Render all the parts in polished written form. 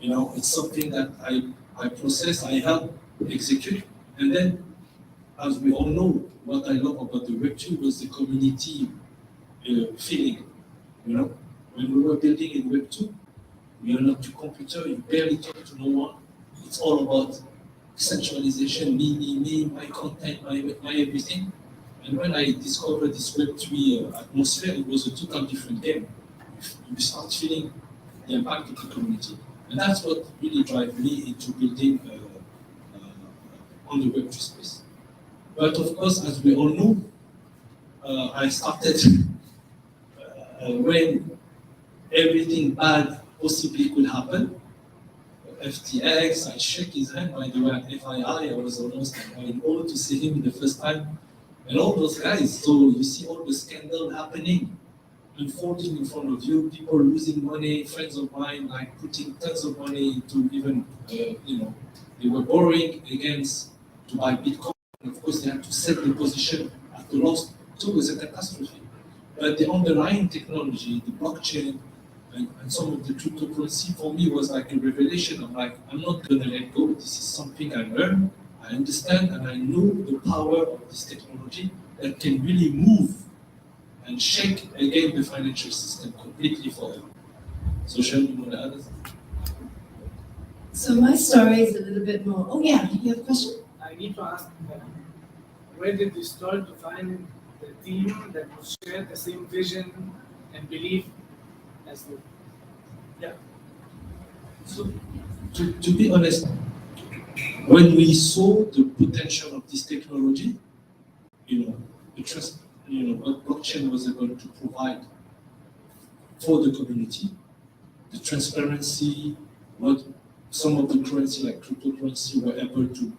You know, it's something that I process, I help execute, and then, as we all know, what I love about the Web2 was the community feeling. You know, when we were building in Web2, you are not to computer, you barely talk to no one. It's all about centralization, me, my content, my everything. And when I discovered this Web3 atmosphere, it was a total different game. You start feeling the impact of the community. And that's what really drives me into building on the Web3 space. But of course, as we all know, I started when everything bad possibly could happen. FTX, I shook his hand, by the way, at FII, I was almost in awe to see him the first time. And all those guys, so you see all the scandal happening, unfolding in front of you, people losing money, friends of mine, like putting tons of money into even, they were borrowing against to buy Bitcoin. And of course, they had to sell the position at the loss. So it was a catastrophe. But the underlying technology, the blockchain, and some of the cryptocurrency for me was like a revelation. I'm like, I'm not gonna let go. This is something I learned, I understand, and I know the power of this technology that can really move and shake again the financial system completely forever. So Sharene, you want to add? So my story is a little bit more. Oh yeah, you have a question? I need to ask, where did you start to find the team that would share the same vision and belief as you? Yeah. So, to be honest, when we saw the potential of this technology, the trust, what blockchain was able to provide for the community, the transparency, what some of the currency like cryptocurrency were able to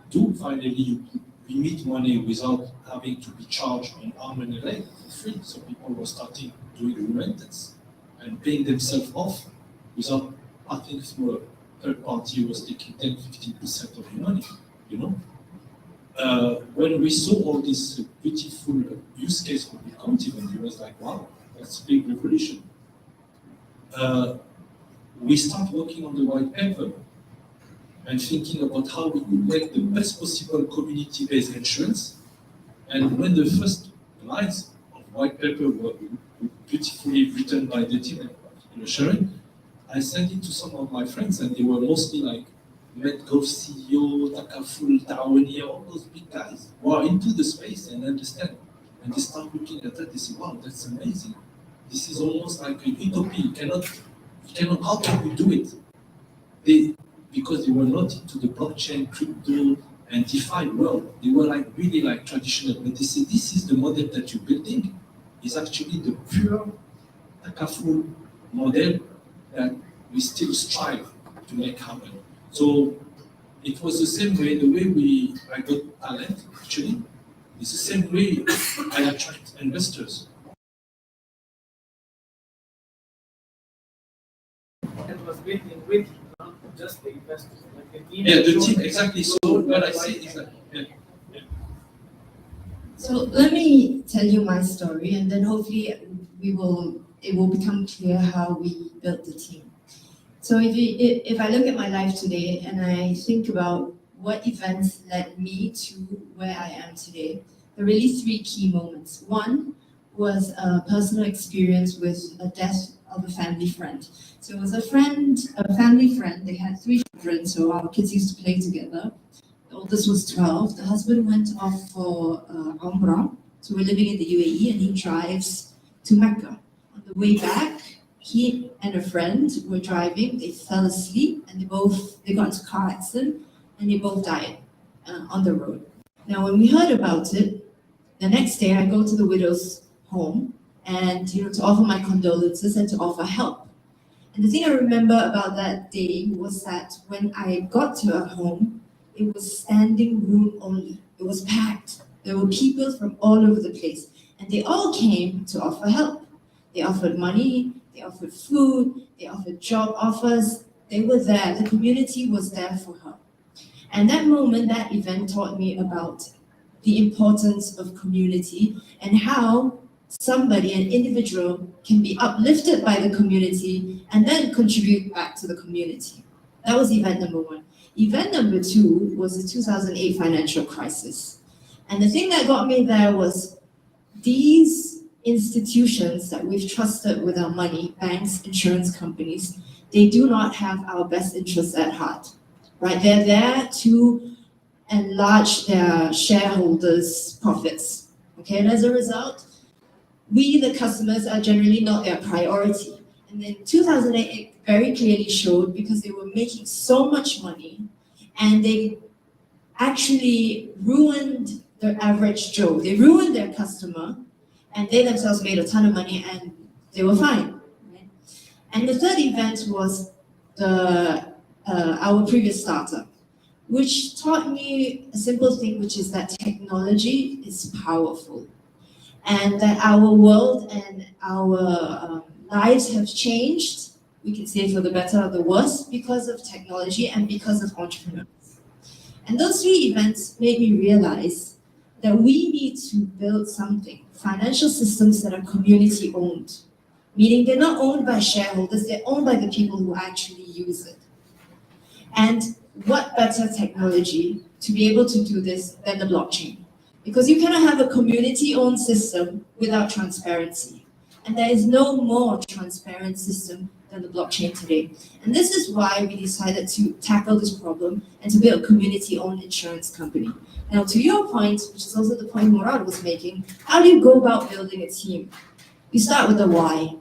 do. Finally, you emit money without having to be charged an arm and a leg for free. So people were starting doing remittance and paying themselves off without passing through a third party who was taking 10-15% of your money, When we saw all this beautiful use case for Bitcoin, even it was like, wow, that's a big revolution. We start working on the white paper and thinking about how we could make the best possible community-based insurance. And when the first lines of white paper were beautifully written by the team, Sharene, I sent it to some of my friends, and they were mostly like Medgov CEO, Takaful, Tawani, all those big guys who are into the space and understand. And they start looking at that, they say, wow, that's amazing. This is almost like an utopia. You cannot, how can we do it? Because they were not into the blockchain, crypto, and DeFi world. They were like really like traditional. But they say, this is the model that you're building. It's actually the pure Takaful model that we still strive to make happen. So it was the same way, the way I got talent, actually, it's the same way I attract investors. It was built in with not just the investors, like the team. Yeah, the team, exactly. So what I say is that, yeah. So let me tell you my story, and then hopefully it will become clear how we built the team. So if I look at my life today and I think about what events led me to where I am today, there are really three key moments. One was a personal experience with a death of a family friend. So it was a family friend. They had 3 children, so our kids used to play together. The oldest was 12. The husband went off for Umrah. So we're living in the UAE, and he drives to Mecca. On the way back, he and a friend were driving. They fell asleep, and they got into a car accident, and they both died on the road. Now, when we heard about it, the next day I go to the widow's home, and to offer my condolences and to offer help. And the thing I remember about that day was that when I got to her home, it was standing room only. It was packed. There were people from all over the place, and they all came to offer help. They offered money, they offered food, they offered job offers. They were there. The community was there for her. And that moment, that event taught me about the importance of community and how somebody, an individual, can be uplifted by the community and then contribute back to the community. That was event number one. Event number two was the 2008 financial crisis. And the thing that got me there was these institutions that we've trusted with our money, banks, insurance companies, they do not have our best interests at heart, right? They're there to enlarge their shareholders' profits, okay? And as a result, we, the customers, are generally not their priority. And then 2008, it very clearly showed because they were making so much money and they actually ruined the average Joe. They ruined their customer and they themselves made a ton of money and they were fine. Right? And the third event was our previous startup, which taught me a simple thing, which is that technology is powerful and that our world and our lives have changed, we can say for the better or the worse, because of technology and because of entrepreneurs. And those three events made me realize that we need to build something, financial systems that are community owned, meaning they're not owned by shareholders, they're owned by the people who actually use it. And what better technology to be able to do this than the blockchain? Because you cannot have a community-owned system without transparency. And there is no more transparent system than the blockchain today. And this is why we decided to tackle this problem and to build a community-owned insurance company. Now, to your point, which is also the point Morrad was making, how do you go about building a team? You start with the why.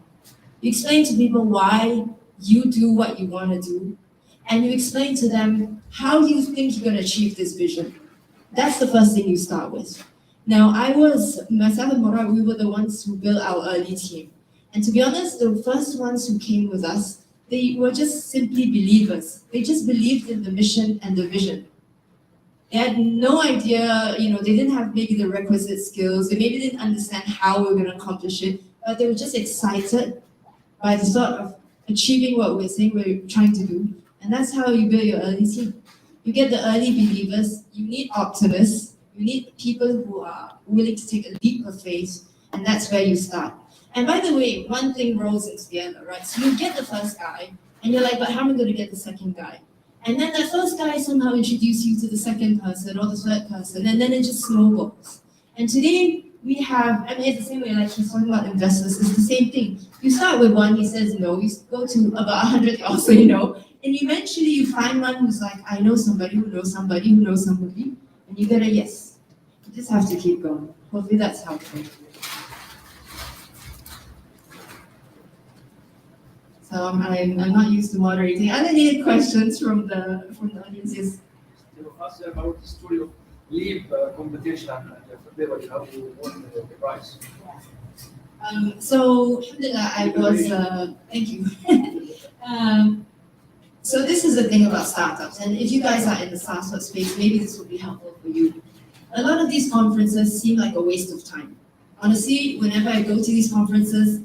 You explain to people why you do what you want to do, and you explain to them how you think you're going to achieve this vision. That's the first thing you start with. Now, myself and Morrad, we were the ones who built our early team. And to be honest, the first ones who came with us, they were just simply believers. They just believed in the mission and the vision. They had no idea, they didn't have maybe the requisite skills. They maybe didn't understand how we were going to accomplish it, but they were just excited by the thought of achieving what we're saying we're trying to do. And that's how you build your early team. You get the early believers, you need optimists, you need people who are willing to take a leap of faith, and that's where you start. And by the way, one thing rolls into the other, right? So you get the first guy, and you're like, but how am I going to get the second guy? And then that first guy somehow introduces you to the second person or the third person, and then it just snowballs. And today we have, it's the same way, like he's talking about investors, it's the same thing. You start with one, he says no, you go to about 100 also, and eventually you find one who's like, I know somebody who knows somebody who knows somebody, and you get a yes. You just have to keep going. Hopefully that's helpful. So I'm not used to moderating. Are there any questions from the audiences? You asked about the story of leap competition and February, how you won the prize. So, alhamdulillah, I was, thank you. So this is the thing about startups, and if you guys are in the startup space, maybe this will be helpful for you. A lot of these conferences seem like a waste of time. Honestly, whenever I go to these conferences,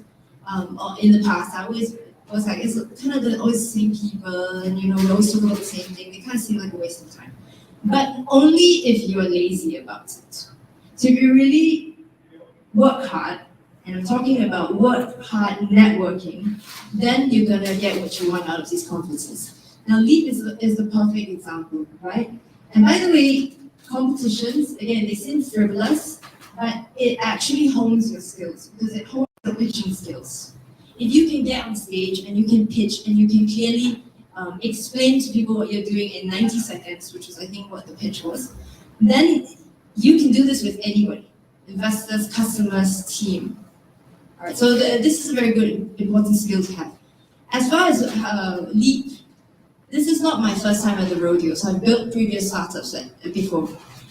or in the past, I always was like, it's kind of always the same people, and we always talk about the same thing. They kind of seem like a waste of time. But only if you're lazy about it. So if you really work hard, and I'm talking about work hard networking, then you're gonna get what you want out of these conferences. Now, LEAP is the perfect example, right? And by the way, competitions, again, they seem frivolous, but it actually hones your skills because it hones your pitching skills. If you can get on stage and you can pitch and you can clearly explain to people what you're doing in 90 seconds, which is I think what the pitch was, then you can do this with anybody, investors, customers, team. All right, so this is a very good, important skill to have. As far as LEAP, this is not my first time at the rodeo, so I've built previous startups before.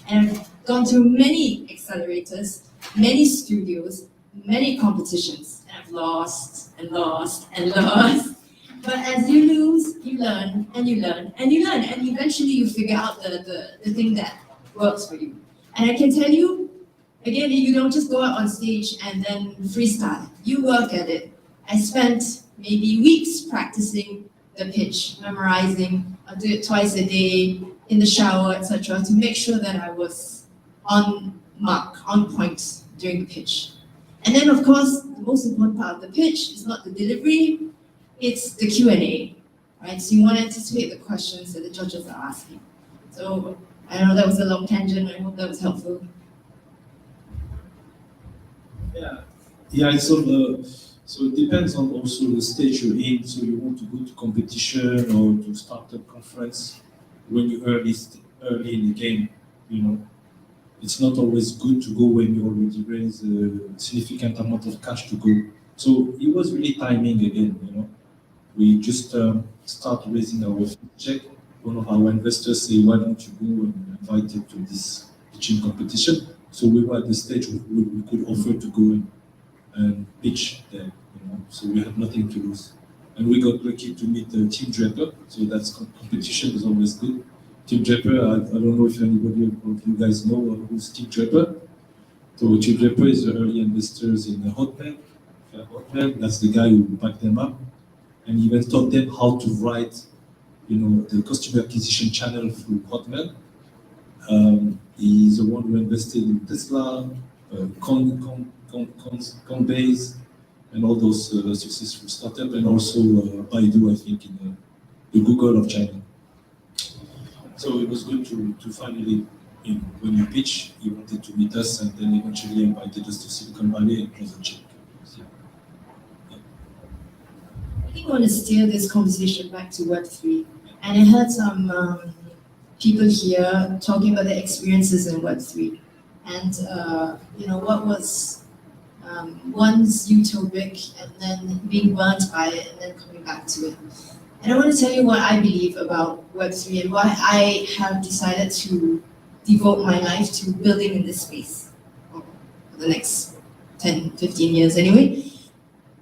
And I've gone through many accelerators, many studios, many competitions, and I've lost and lost and lost. But as you lose, you learn and you learn and you learn, and eventually you figure out the thing that works for you. And I can tell you, again, you don't just go out on stage and then freestyle. You work at it. I spent maybe weeks practicing the pitch, memorizing. I'll do it twice a day in the shower, etc., to make sure that I was on mark, on point during the pitch. And then, of course, the most important part of the pitch is not the delivery, it's the Q&A. right? So you want to anticipate the questions that the judges are asking. So I know that was a long tangent. I hope that was helpful. Yeah, so it depends on also the stage you're in. So you want to go to competition or to start a conference when you're early in the game, you know. It's not always good to go when you already raise a significant amount of cash to go. So it was really timing again, you know. We just start raising our check. One of our investors say, why don't you go and invite it to this pitching competition? So we were at the stage where we could offer to go and pitch there, you know. So we had nothing to lose. And we got lucky to meet Team Draper, so that's competition is always good. Team Draper, I don't know if anybody of you guys know who's Team Draper. So Team Draper is the early investors in Hotmail. Hotmail, that's the guy who backed them up. And even taught them how to write, you know, the customer acquisition channel through Hotmail. He's the one who invested in Tesla, Coinbase, and all those successful startups, and also Baidu, I think, in the Google of China. So it was good to finally, when you pitch, he wanted to meet us, and then eventually invited us to Silicon Valley and close the check. I think I want to steer this conversation back to Web3. And I heard some people here talking about their experiences in Web3. And, you know, what was once utopic and then being burnt by it and then coming back to it. And I want to tell you what I believe about Web3 and why I have decided to devote my life to building in this space for the next 10, 15 years anyway.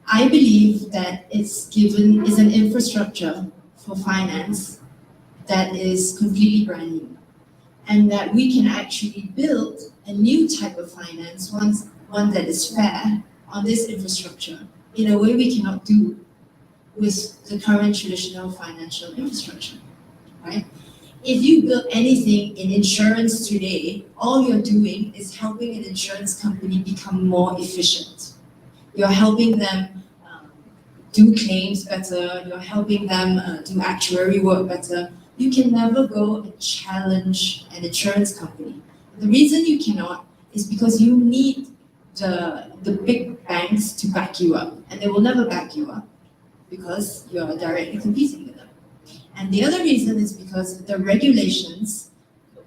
I believe that it's an infrastructure for finance that is completely brand new, and that we can actually build a new type of finance, one that is fair on this infrastructure in a way we cannot do with the current traditional financial infrastructure, right? If you build anything in insurance today, all you're doing is helping an insurance company become more efficient. You're helping them do claims better, you're helping them do actuary work better. You can never go and challenge an insurance company. The reason you cannot is because you need the big banks to back you up, and they will never back you up because you're directly competing with them. And the other reason is because the regulations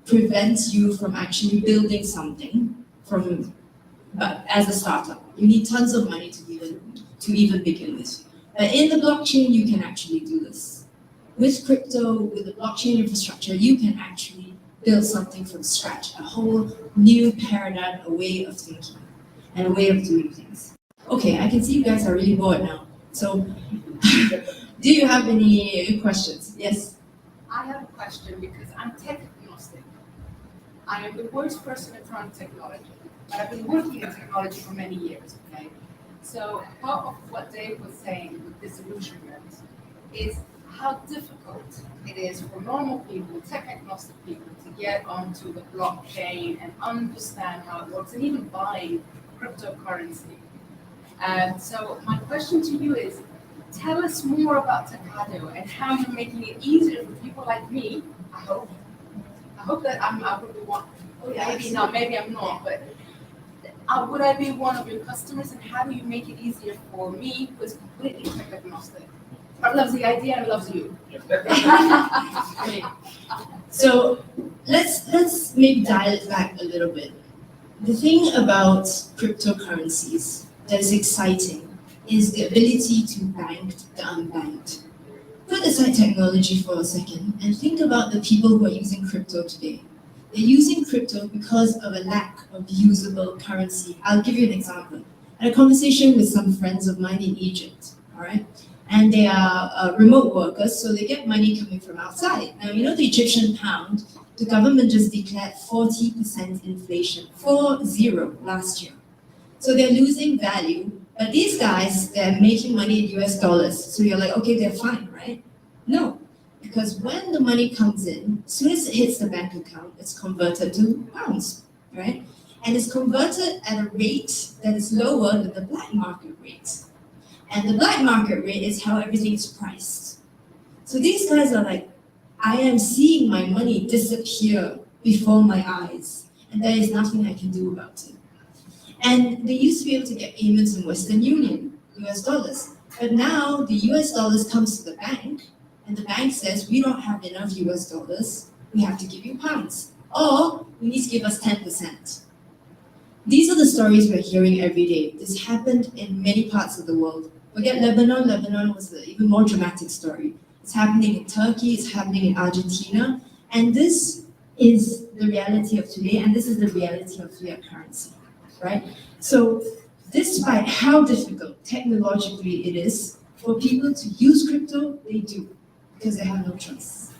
prevent you from actually building something as a startup. You need tons of money to even begin with. But in the blockchain, you can actually do this. With crypto, with the blockchain infrastructure, you can actually build something from scratch, a whole new paradigm, a way of thinking, and a way of doing things. Okay, I can see you guys are really bored now. So, do you have any questions? Yes? I have a question because I'm tech agnostic. I am the worst person in front of technology, but I've been working in technology for many years, okay? So part of what Dave was saying with disillusionment is how difficult it is for normal people, tech agnostic people, to get onto the blockchain and understand how it works and even buying cryptocurrency. So my question to you is, tell us more about Takado and how you're making it easier for people like me. I hope that I would be one. Oh yeah, maybe not, maybe I'm not, but would I be one of your customers, and how do you make it easier for me who is completely tech agnostic? I love the idea and loves you. So let's maybe dial it back a little bit. The thing about cryptocurrencies that is exciting is the ability to bank the unbanked. Put aside technology for a second and think about the people who are using crypto today. They're using crypto because of a lack of usable currency. I'll give you an example. I had a conversation with some friends of mine in Egypt, all right? And they are remote workers, so they get money coming from outside. Now, you know the Egyptian pound, the government just declared 40% inflation, 40 last year. So they're losing value, but these guys, they're making money in US dollars. So you're like, okay, they're fine, right? No, because when the money comes in, as soon as it hits the bank account, it's converted to pounds, right? And it's converted at a rate that is lower than the black market rate. And the black market rate is how everything is priced. So these guys are like, I am seeing my money disappear before my eyes, and there is nothing I can do about it. And they used to be able to get payments in Western Union, US dollars. But now the US dollars comes to the bank, and the bank says, we don't have enough US dollars, we have to give you pounds. Or you need to give us 10%. These are the stories we're hearing every day. This happened in many parts of the world. Forget Lebanon. Lebanon was an even more dramatic story. It's happening in Turkey, it's happening in Argentina, and this is the reality of today, and this is the reality of fiat currency, right? So despite how difficult technologically it is for people to use crypto, they do, because they have no choice.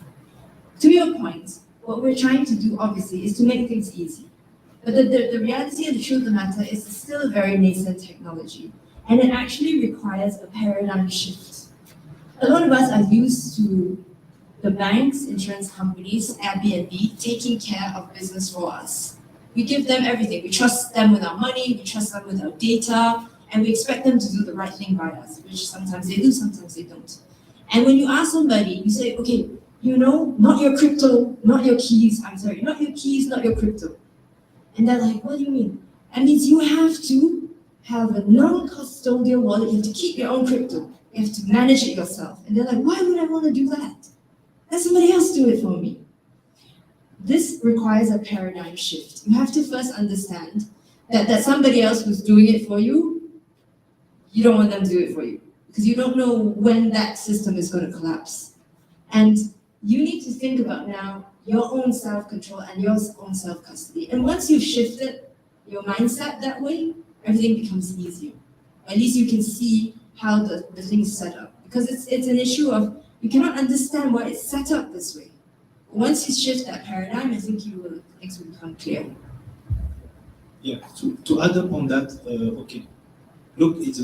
To your point, what we're trying to do, obviously, is to make things easy. But the reality and the truth of the matter is it's still a very nascent technology, and it actually requires a paradigm shift. A lot of us are used to the banks, insurance companies, Airbnb taking care of business for us. We give them everything. We trust them with our money, we trust them with our data, and we expect them to do the right thing by us, which sometimes they do, sometimes they don't. And when you ask somebody, you say, okay, not your crypto, not your keys, not your keys, not your crypto. And they're like, what do you mean? That means you have to have a non-custodial wallet, you have to keep your own crypto. You have to manage it yourself. And they're like, why would I want to do that? Let somebody else do it for me. This requires a paradigm shift. You have to first understand that somebody else who's doing it for you, you don't want them to do it for you. Because you don't know when that system is going to collapse. And you need to think about now your own self-control and your own self-custody. And once you've shifted your mindset that way, everything becomes easier. At least you can see how the thing is set up. Because it's an issue of, you cannot understand why it's set up this way. Once you shift that paradigm, I think things will become clear. Yeah, to add up on that, okay. Look, it's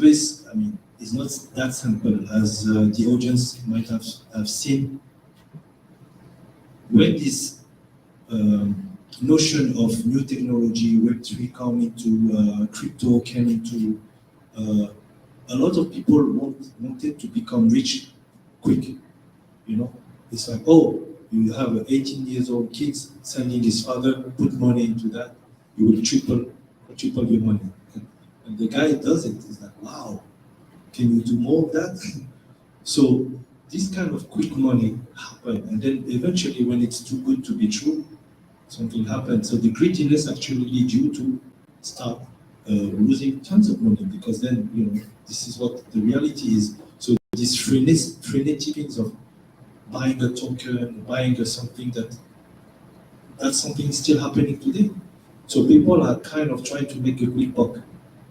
not that simple as the audience might have seen. When this notion of new technology, Web3 come into crypto, came into a lot of people wanted to become rich quick. It's like, oh, you have an 18 years old kid sending his father, put money into that, you will triple your money. And the guy does it. He's like, wow, can you do more of that? So this kind of quick money happened, and then eventually, when it's too good to be true, something happened. So the greediness actually leads you to start losing tons of money, because then this is what the reality is. So this frenetic things of buying a token, buying something that's something still happening today. So people are kind of trying to make a quick buck,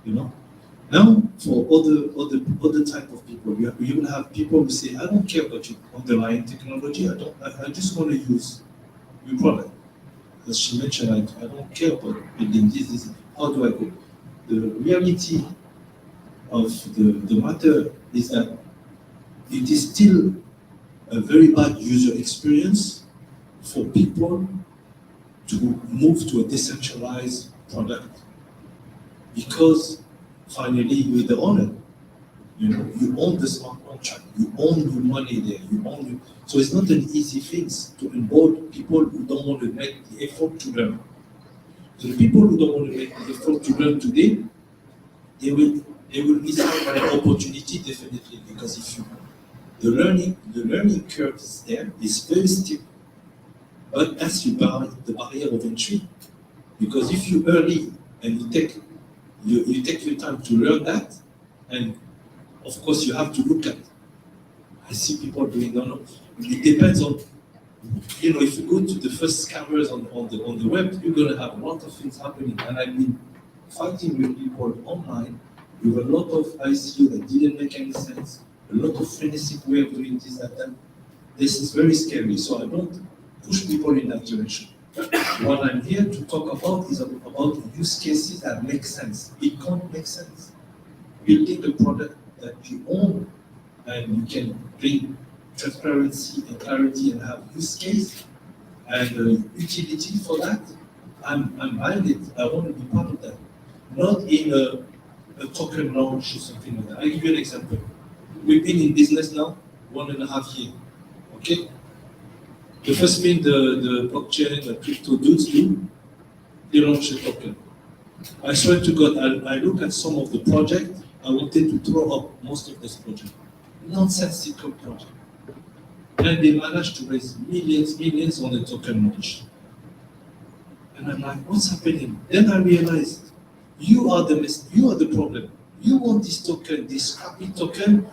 Now, for other type of people, you will have people who say, I don't care about your underlying technology. I just want to use your product. As she mentioned, I don't care about building this. How do I go? The reality of the matter is that it is still a very bad user experience for people to move to a decentralized product, because finally you're the owner. You own the smart contract, you own your money there, so it's not an easy thing to onboard people who don't want to make the effort to learn. So the people who don't want to make the effort to learn today, they will miss out on an opportunity, definitely, because if the learning curve is there, it's very steep. But that's the barrier of entry. Because if you early and you take your time to learn that, and of course you have to look at, I see people doing, no, it depends on, if you go to the first scammers on the web, you're going to have a lot of things happening. And I've been fighting with people online with a lot of ICO that didn't make any sense, a lot of frenetic way of doing this, that. This is very scary, so I don't push people in that direction. What I'm here to talk about is about use cases that make sense. It can't make sense. Building a product that you own and you can bring transparency and clarity and have use case and utility for that, I'm behind it. I want to be part of that. Not in a token launch or something like that. I'll give you an example. We've been in business now 1.5 years. Okay? The first thing the blockchain, the crypto dudes do, they launch a token. I swear to God, I look at some of the projects, I wanted to throw up most of this project. Nonsensical project. And they managed to raise millions on the token launch. And I'm like, what's happening? Then I realized, you are the problem. You want this token, this happy token,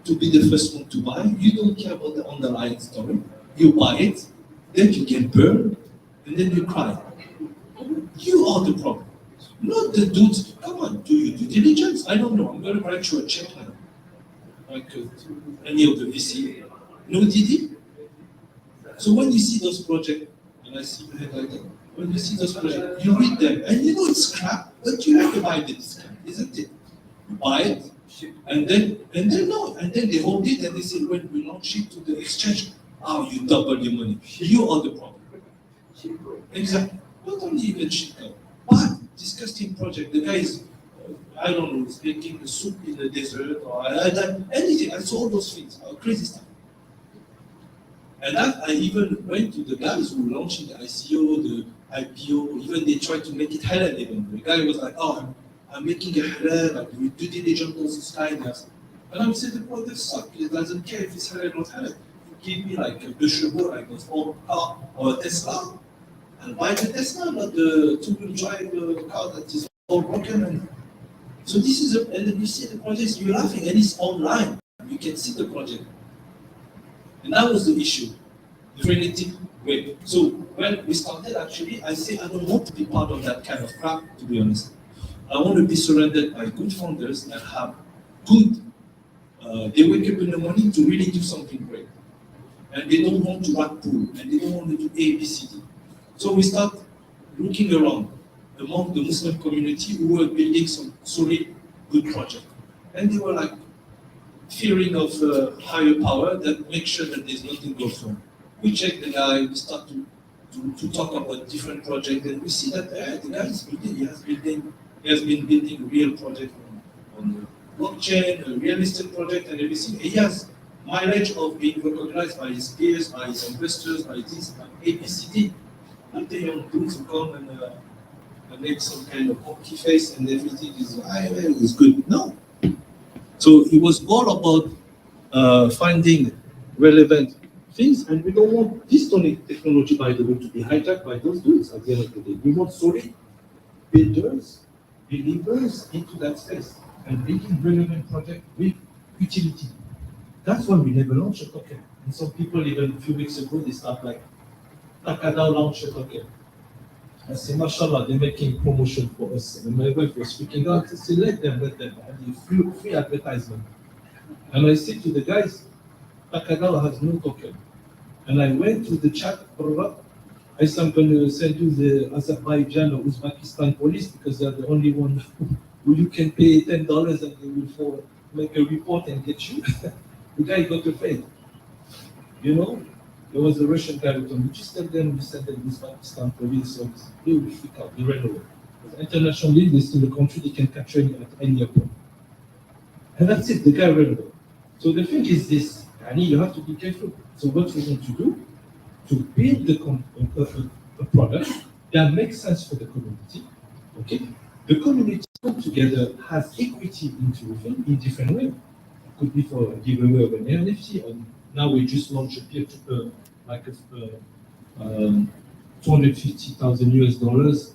to be the first one to buy. You don't care about the underlying story. You buy it, then you get burned, and then you cry. You are the problem. Not the dudes. Come on, do your due diligence. I don't know. I'm going to write you a check now. Like any of the VC. No DD. So when you see those projects, and I see your head like that, when you see those projects, you read them, and you know it's crap, but you have to buy the discount, isn't it? You buy it, and then they hold it, and they say, when we launch it to the exchange, oh, you double your money. You are the problem. Exactly. Not only even shit coin, but disgusting project. The guy is, I don't know, is making a soup in the desert, or anything. I saw all those things, crazy stuff. And I even went to the guys who launched the ICO, the IPO, even they tried to make it halal even. The guy was like, oh, I'm making a halal, like we due diligence on this kind. And I said, the product sucks. It doesn't care if it's halal or not halal. You give me like a Chevaux, like a small car or a Tesla, and buy the Tesla, not the two-wheel drive car that is all broken. And so this is, and then you see the projects, you're laughing, and it's online. You can see the project. And that was the issue, the frenetic way. So when we started, actually, I say I don't want to be part of that kind of crap, to be honest. I want to be surrounded by good founders that have good, they wake up in the morning to really do something great. And they don't want to rug pull, and they don't want to do A, B, C, D. So we start looking around among the Muslim community who were building some solid, good project. And they were like, fearing of higher power that make sure that there's nothing goes wrong. We check the guy, we start to talk about different projects, and we see that the guy is building, he has been building real project on the blockchain, a real estate project and everything. He has mileage of being recognized by his peers, by his investors, by this, by ABCD. Not the young dudes who come and make some kind of monkey face and everything is good. No. So it was all about finding relevant things, and we don't want this technology, by the way, to be hijacked by those dudes at the end of the day. We want solid builders, believers into that space, and making relevant project with utility. That's why we never launched a token. And some people, even a few weeks ago, they start like, Takada launched a token. I say, mashallah, they're making promotion for us. And my wife was speaking out, I said, let them. And free advertisement. And I said to the guys, Takada has no token. And I went to the chat, I said, I'm going to send you the Azerbaijan or Uzbekistan police because they're the only one who you can pay $10 and they will make a report and get you. The guy got afraid. You know? There was a Russian guy who told me, just tell them, we send them this Pakistan police, so they will freak out, they ran away. Because internationally, they're still a country, they can capture you at any airport. And that's it, the guy ran away. So the thing is this, you have to be careful. So what we want to do, to build a product that makes sense for the community, okay? The community come together has equity into the thing in different ways. It could be for a giveaway of an NFT, or now we just launched a peer-to-peer, like $250,000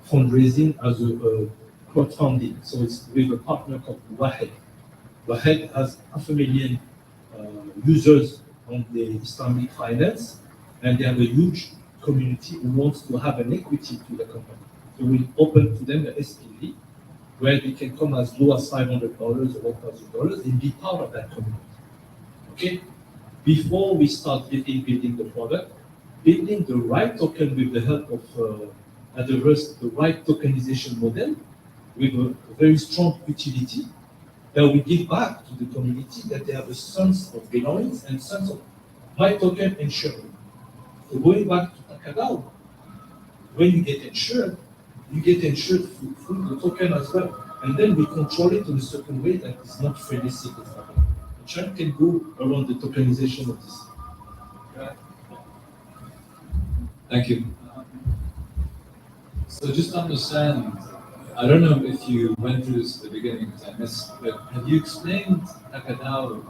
fundraising as a crowdfunding. So it's with a partner called Wahed. Wahed has 500,000 users on the Islamic finance, and they have a huge community who wants to have an equity to the company. So we open to them an SPV where they can come as low as $500 or $1,000 and be part of that community. Okay? Before we start building the product, building the right token with the help of Adaverse, the right tokenization model with a very strong utility that we give back to the community, that they have a sense of belonging and sense of my token insured. So going back to Takada, when you get insured through the token as well. And then we control it in a certain way that is not frenetic. chat can go around the tokenization of this. Thank you. So just to understand, I don't know if you went through this at the beginning because I missed, but have you explained Akadao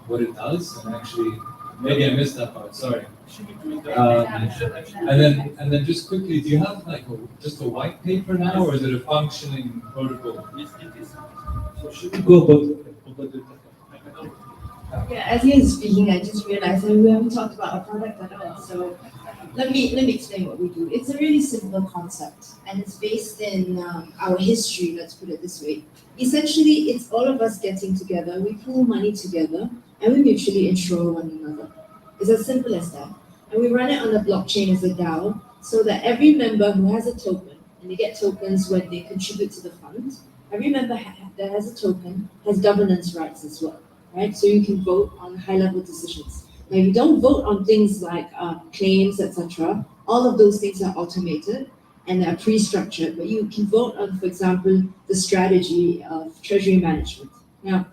what it does? And actually, maybe I missed that part, sorry. And then just quickly, do you have like just a white paper now, or is it a functioning protocol? So should we go about the Yeah, as you're speaking, I just realized that we haven't talked about our product at all. So let me explain what we do. It's a really simple concept, and it's based in our history. Let's put it this way. Essentially, it's all of us getting together. We pool money together, and we mutually insure one another. It's as simple as that. And we run it on the blockchain as a DAO, so that every member who has a token, and they get tokens when they contribute to the fund, every member that has a token has governance rights as well, right? So you can vote on high-level decisions. Now, you don't vote on things like claims, etc. All of those things are automated and are pre-structured, but you can vote on, for example, the strategy of treasury management. Now,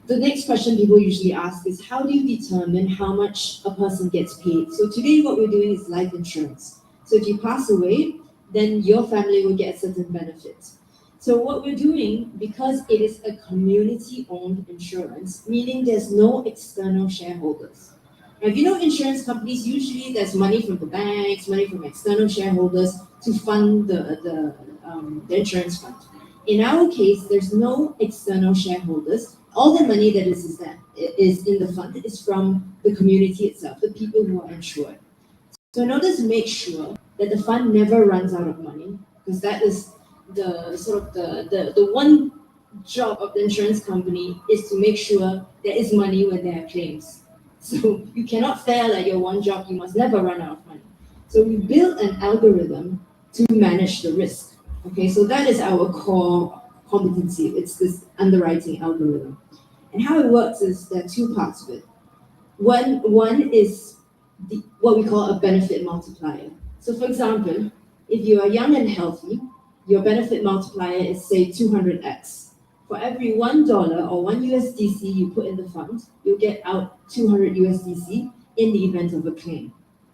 the next question people usually ask is, how do you determine how much a person gets paid? So today what we're doing is life insurance. So if you pass away, then your family will get a certain benefit. So what we're doing, because it is a community-owned insurance, meaning there's no external shareholders. Now, if you know insurance companies, usually there's money from the banks, money from external shareholders to fund the insurance fund. In our case, there's no external shareholders. All the money that is in the fund is from the community itself, the people who are insured. So in order to make sure that the fund never runs out of money, because that is the one job of the insurance company is to make sure there is money when there are claims. So you cannot fail at your one job, you must never run out of money. So we built an algorithm to manage the risk. Okay, so that is our core competency. It's this underwriting algorithm. And how it works is there are two parts of it. One is what we call a benefit multiplier. So for example, if you are young and healthy, your benefit multiplier is say 200x. For every $1 or 1 USDC you put in the fund, you'll get out 200 USDC in the event of a claim.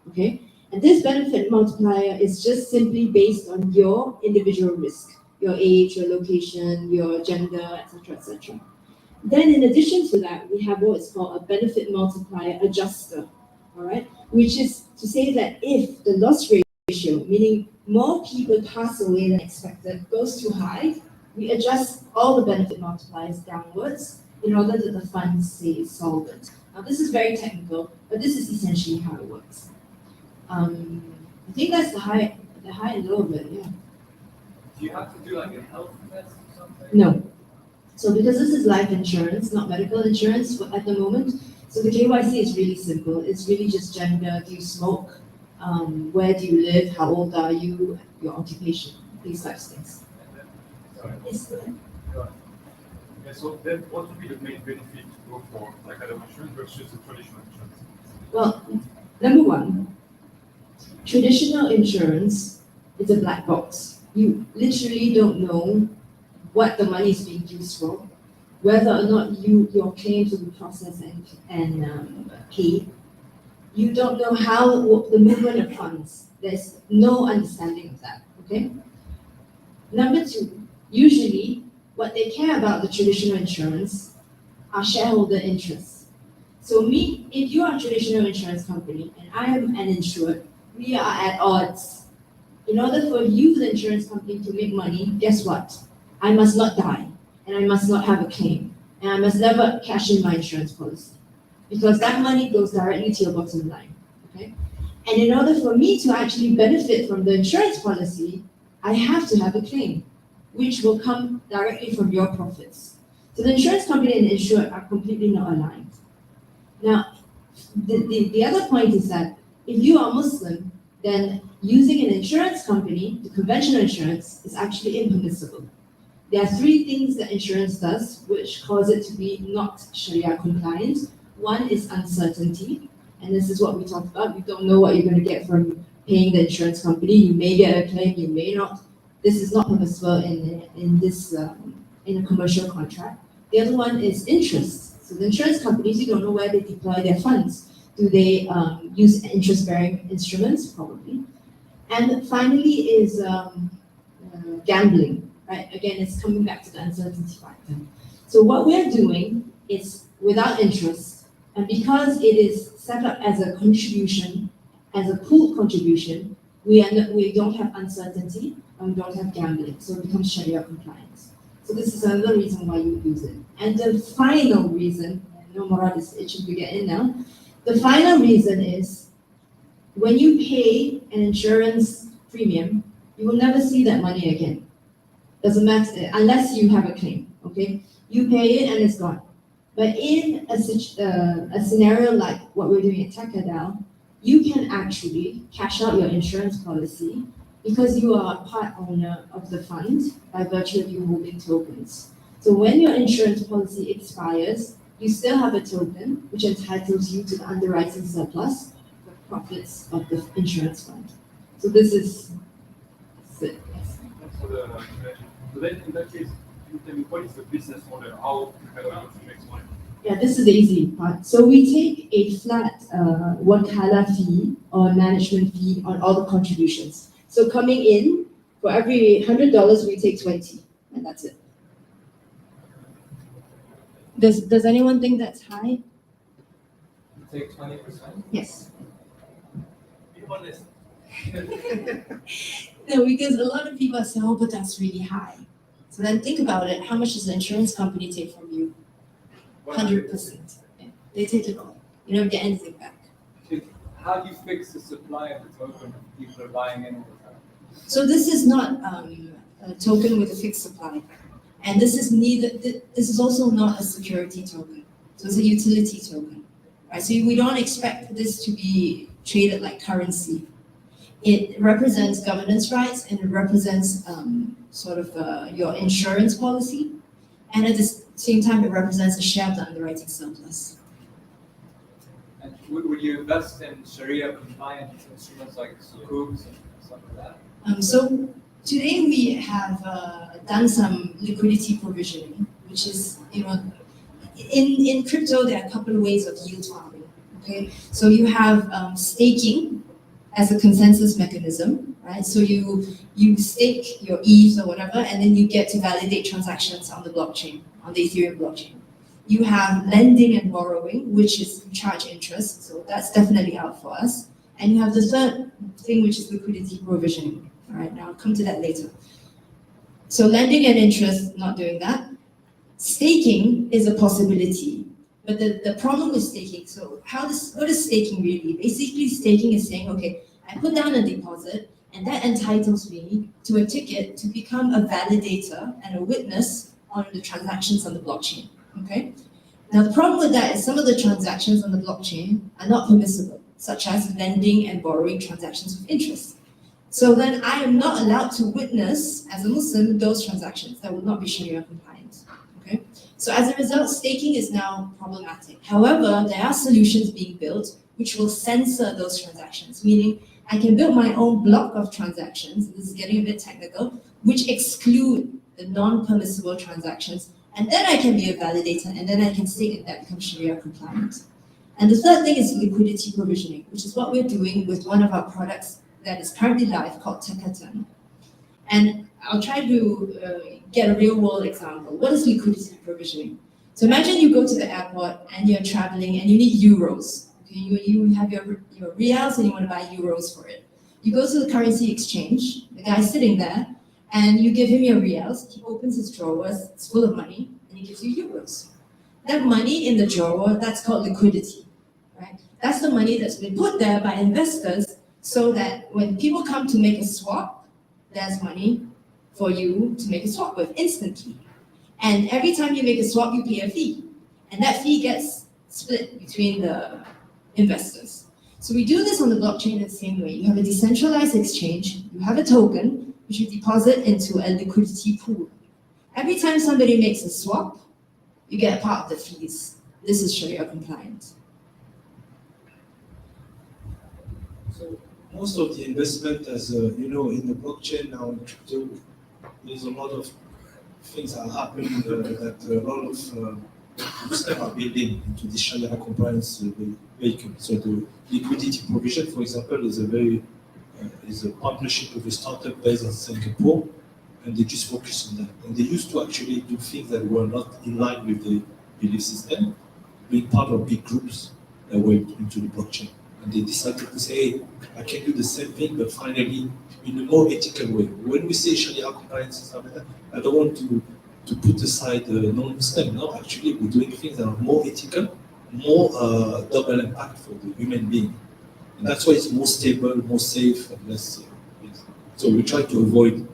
Okay? And this benefit multiplier is just simply based on your individual risk, your age, your location, your gender, etc., etc. Then in addition to that, we have what is called a benefit multiplier adjuster, all right? Which is to say that if the loss ratio, meaning more people pass away than expected, goes too high, we adjust all the benefit multipliers downwards in order that the fund stays solvent. Now this is very technical, but this is essentially how it works. I think that's the high and low of it, yeah. Do you have to do like a health test or something? No. So because this is life insurance, not medical insurance at the moment, so the KYC is really simple. It's really just gender, do you smoke, where do you live, how old are you, your occupation, these types of things. Sorry. Yes. Yeah, so then what would be the main benefit to go for like Adaverse insurance versus the traditional insurance? Well, number one, traditional insurance is a black box. You literally don't know what the money is being used for, whether or not your claims will be processed and paid. You don't know how the movement of funds. There's no understanding of that, okay? Number two, usually what they care about the traditional insurance are shareholder interests. So if you are a traditional insurance company and I am an insured, we are at odds. In order for you, the insurance company, to make money, guess what? I must not die, and I must not have a claim, and I must never cash in my insurance policy, because that money goes directly to your bottom line, okay? And in order for me to actually benefit from the insurance policy, I have to have a claim, which will come directly from your profits. So the insurance company and the insured are completely not aligned. Now, the other point is that if you are Muslim, then using an insurance company, the conventional insurance, is actually impermissible. There are three things that insurance does which cause it to be not Sharia compliant. One is uncertainty, and this is what we talked about. You don't know what you're going to get from paying the insurance company. You may get a claim, you may not. This is not permissible in a commercial contract. The other one is interest. So the insurance companies, you don't know where they deploy their funds. Do they use interest-bearing instruments? Probably. And finally is gambling, right? Again, it's coming back to the uncertainty factor. So what we're doing is without interest, and because it is set up as a contribution, as a pooled contribution, we don't have uncertainty and we don't have gambling, so it becomes Sharia compliant. So this is another reason why you use it. And the final reason, I know Morrad is itching to get in now, the final reason is when you pay an insurance premium, you will never see that money again. Doesn't matter, unless you have a claim, okay? You pay it and it's gone. But in a scenario like what we're doing at Takadal, you can actually cash out your insurance policy because you are a part owner of the fund by virtue of you holding tokens. So when your insurance policy expires, you still have a token which entitles you to the underwriting surplus, the profits of the insurance fund. So this is it. Yes. So then in that case, can you tell me what is the business model? How Adaverse makes money? Yeah, this is the easy part. So we take a flat wakala fee or management fee on all the contributions. So coming in, for every $100, we take 20, and that's it. Does anyone think that's high? You take 20%? Yes. Be honest. No, because a lot of people are saying, oh, but that's really high. So then think about it. How much does the insurance company take from you? 100%. Yeah. They take it all. You don't get anything back. How do you fix the supply of the token if people are buying in all the time? So this is not a token with a fixed supply. And this is this is also not a security token. So it's a utility token. Right? So we don't expect this to be traded like currency. It represents governance rights and it represents your insurance policy. And at the same time, it represents a share of the underwriting surplus. And would you invest in Sharia compliant instruments like sukuks and stuff like that? So today we have done some liquidity provisioning, which is, in crypto, there are a couple of ways of yield farming. Okay, so you have staking as a consensus mechanism, right? So you stake your ETH or whatever, and then you get to validate transactions on the blockchain, on the Ethereum blockchain. You have lending and borrowing, which is charge interest, so that's definitely out for us. And you have the third thing, which is liquidity provisioning. All right, now I'll come to that later. So lending and interest, not doing that. Staking is a possibility, but the problem with staking, so what is staking really? Basically, staking is saying, okay, I put down a deposit, and that entitles me to a ticket to become a validator and a witness on the transactions on the blockchain, okay? Now, the problem with that is some of the transactions on the blockchain are not permissible, such as lending and borrowing transactions with interest. So then I am not allowed to witness, as a Muslim, those transactions that will not be Sharia compliant, okay? So as a result, staking is now problematic. However, there are solutions being built which will censor those transactions, meaning I can build my own block of transactions, this is getting a bit technical, which exclude the non-permissible transactions, and then I can be a validator, and then I can stake and that becomes Sharia compliant. And the third thing is liquidity provisioning, which is what we're doing with one of our products that is currently live called Takatan. And I'll try to get a real world example. What is liquidity provisioning? So imagine you go to the airport and you're traveling and you need euros. Okay? You have your riyals and you want to buy euros for it. You go to the currency exchange, the guy's sitting there, and you give him your riyals, he opens his drawers, it's full of money, and he gives you euros. That money in the drawer, that's called liquidity, right? That's the money that's been put there by investors so that when people come to make a swap, there's money for you to make a swap with instantly. And every time you make a swap, you pay a fee. And that fee gets split between the investors. So we do this on the blockchain in the same way. You have a decentralized exchange, you have a token, which you deposit into a liquidity pool. Every time somebody makes a swap, you get a part of the fees. This is Sharia compliant. So most of the investment, as in the blockchain now, in crypto, there's a lot of things that are happening that a lot of Muslims are building into the Sharia compliance vehicle. So the liquidity provision, for example, is a partnership with a startup based in Singapore, and they just focus on that. And they used to actually do things that were not in line with the belief system, being part of big groups that went into the blockchain. And they decided to say, hey, I can do the same thing, but finally in a more ethical way. When we say Sharia compliance and stuff like that, I don't want to put aside non-Muslim. No, actually we're doing things that are more ethical, more double impact for the human being. And that's why it's more stable, more safe, and less. So we try to avoid,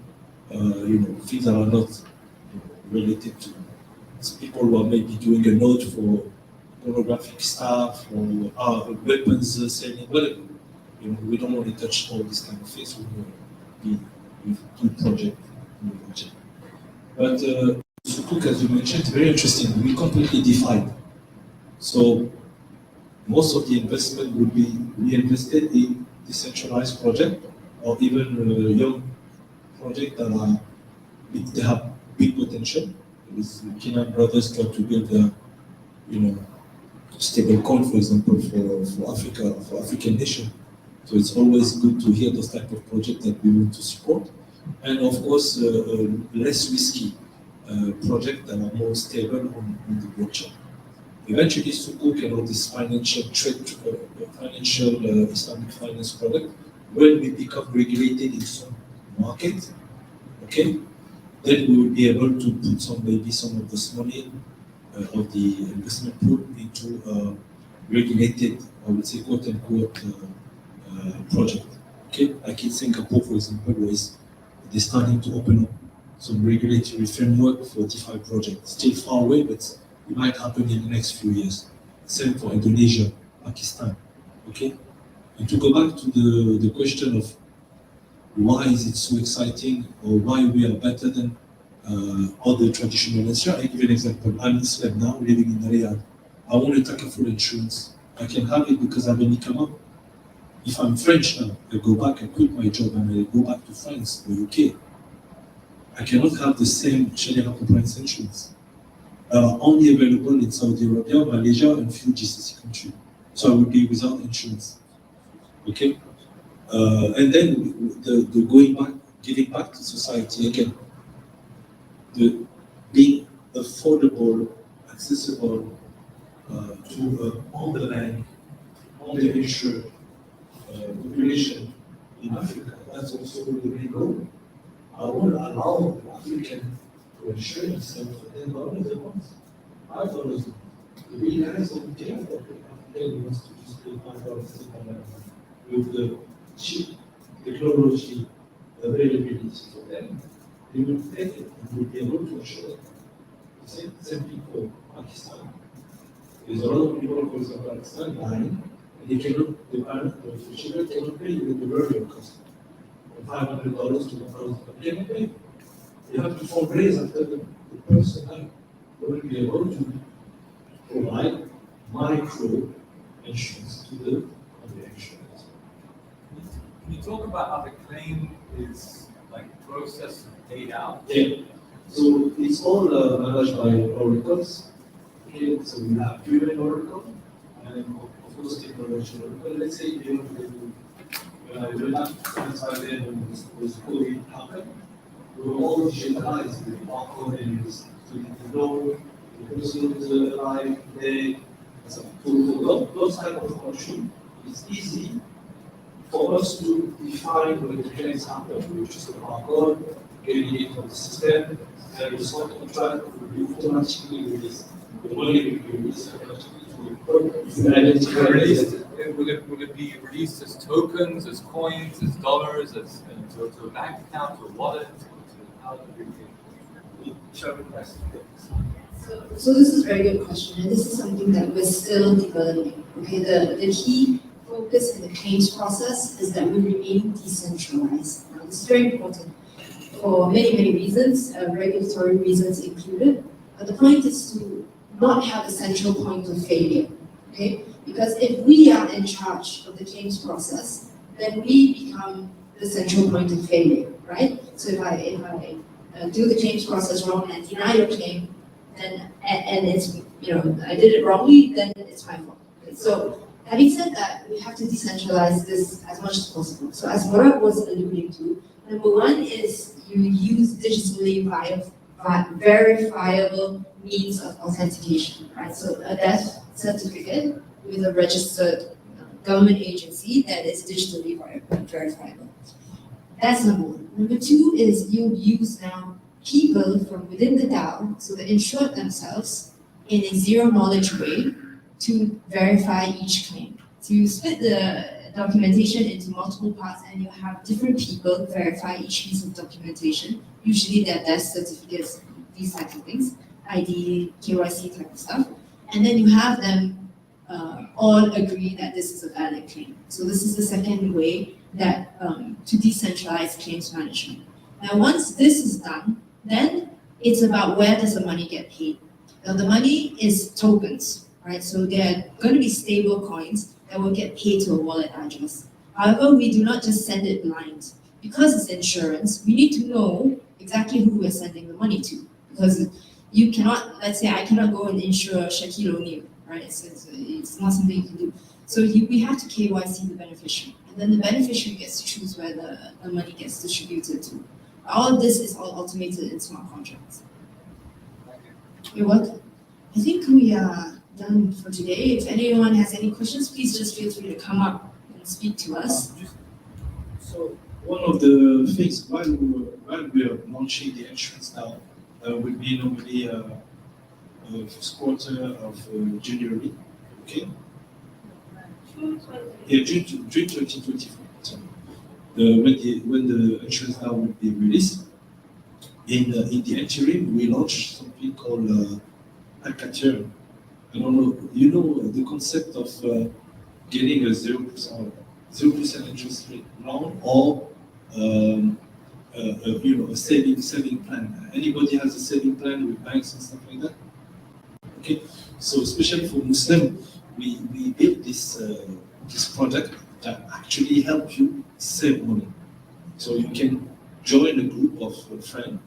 things that are not related to people who are maybe doing a node for pornographic stuff or weapons selling, whatever. We don't want to touch all this kind of things. We want to be with good project. But Sukuk, as you mentioned, very interesting. We completely defined. So most of the investment will be reinvested in decentralized project or even young projects that they have big potential. The Kenyan brothers try to build a, stable coin, for example, for Africa, for African nation. So it's always good to hear those type of projects that we want to support. And of course, less risky projects that are more stable on the blockchain. Eventually, Sukuk and all this financial Islamic finance product, when we become regulated in some market, okay, then we will be able to put maybe some of this money of the investment pool into regulated, I would say, quote unquote, project. Okay, like in Singapore, for example, they're starting to open up some regulatory framework for DeFi projects. Still far away, but it might happen in the next few years. Same for Indonesia, Pakistan. Okay, and to go back to the question of why is it so exciting or why we are better than other traditional insurance. I give you an example. I'm Muslim now, living in Riyadh. I want to take a full insurance. I can have it because I'm an Ikama. If I'm French now, I go back, I quit my job and I go back to France or UK. I cannot have the same Sharia compliance insurance. Only available in Saudi Arabia, Malaysia, and few GCC countries. So I would be without insurance. Okay? And then the going back, giving back to society again. The being affordable, accessible to all the bank, all the insured population in Africa. That's also the main goal. I want to allow the African to insure themselves for $10 a month, $5 a month. The big guys don't care that the African wants to just pay $5 a month with the cheap technology availability for them. They will take it and will be able to insure it. The same people in Pakistan. There's a lot of people, for example, Pakistan dying, and they cannot, the children cannot pay even the burial cost. From $500 to $1,000, they cannot pay. They have to fundraise after the person died. They will be able to provide micro insurance to the insurance. Can you talk about how the claim is processed and paid out? Yeah. So it's all managed by oracles. Okay, so we have human oracle and of course technology oracle. Let's say you will not transfer them with COVID happen. We will all digitalize the barcode and so you know the person is alive, dead. So those type of function, it's easy for us to define when the claims happen, which is the barcode, getting it from the system, and the smart contract will be automatically released. The money will be released automatically Will it be released as tokens, as coins, as dollars, to a bank account, to a wallet? How do we So this is a very good question, and this is something that we're still developing. Okay, the key focus in the claims process is that we remain decentralized. Now, this is very important for many reasons, regulatory reasons included. But the point is to not have a central point of failure. Okay, because if we are in charge of the claims process, then we become the central point of failure, right? So if I do the claims process wrong and deny your claim, then and it's I did it wrongly, then it's my fault. So having said that, we have to decentralize this as much as possible. So as Morrad was alluding to, number one is you use digitally verifiable means of authentication, right? So a death certificate with a registered government agency that is digitally verifiable. That's number one. Number two is you use now people from within the DAO, so they insure themselves in a zero knowledge way to verify each claim. So you split the documentation into multiple parts and you have different people verify each piece of documentation. Usually they're death certificates, these types of things, ID, KYC type of stuff. And then you have them all agree that this is a valid claim. So this is the second way that to decentralize claims management. Now, once this is done, then it's about where does the money get paid. Now, the money is tokens, right? So they're going to be stable coins that will get paid to a wallet address. However, we do not just send it blind. Because it's insurance, we need to know exactly who we're sending the money to. Because you cannot, let's say I cannot go and insure Shaquille O'Neal, right? It's not something you can do. So we have to KYC the beneficiary. And then the beneficiary gets to choose where the money gets distributed to. All of this is all automated in smart contracts. You're welcome. I think we are done for today. If anyone has any questions, please just feel free to come up and speak to us. So one of the things while we are launching the insurance now will be normally first quarter of January. Okay. Yeah, June 2024. So, when the insurance now will be released, in the interim we launch something called hackathon. I don't know. You know the concept of getting a 0% interest rate loan or a saving plan. Anybody has a saving plan with banks and stuff like that? Okay. So especially for Muslim, we built this product that actually helps you save money. So you can join a group of friends